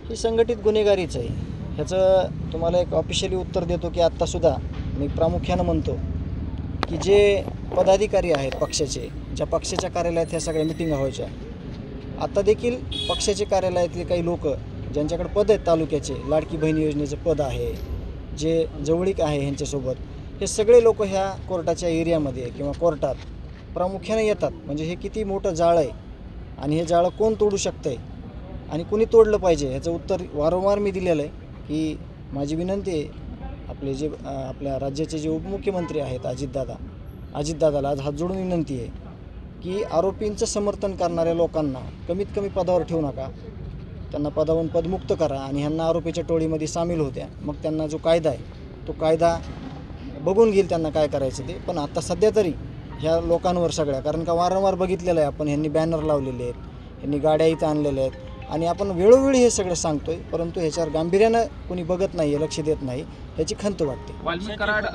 ही संघटित गुन्हेगारीच आहे। ह्याचं तुम्हाला एक ऑफिशियली उत्तर देतो की आत्तासुद्धा मी प्रामुख्यानं म्हणतो की जे पदाधिकारी आहेत पक्षाचे, ज्या पक्षाच्या कार्यालयात ह्या सगळ्या मिटिंगा व्हायच्या, आता देखील पक्षाचे कार्यालयातले काही लोक ज्यांच्याकडे पद आहेत तालुक्याचे, लाडकी बहीण योजनेचं पद आहे, जे जवळीक आहे ह्यांच्यासोबत, हे सगळे लोक ह्या कोर्टाच्या एरियामध्ये किंवा कोर्टात प्रामुख्याने येतात। म्हणजे हे किती मोठं जाळं आहे आणि हे जाळं कोण तोडू शकतं आहे आणि कुणी तोडलं पाहिजे ह्याचं उत्तर वारंवार मी दिलेलं आहे की माझी विनंती आहे आपल्या राज्याचे जे उपमुख्यमंत्री आहेत अजितदादाला आज हात जोडून विनंती आहे की आरोपींचं समर्थन करणाऱ्या लोकांना कमीत कमी पदावर ठेवू नका, त्यांना पदावरून पदमुक्त करा आणि ह्यांना आरोपीच्या टोळीमध्ये सामील होत्या। मग त्यांना जो कायदा आहे तो कायदा बघून घेईल त्यांना काय करायचं ते। पण आता सध्या तरी ह्या लोकांवर सगळ्या, कारण का वारंवार बघितलेलं आहे आपण, ह्यांनी बॅनर लावलेले आहेत, ह्यांनी गाड्या इथं आणलेल्या आहेत आणि आपण वेळोवेळी हे सगळं सांगतोय, परंतु ह्याच्यावर गांभीर्यानं कोणी बघत नाही आहे, लक्ष देत नाही, ह्याची खंत वाटते।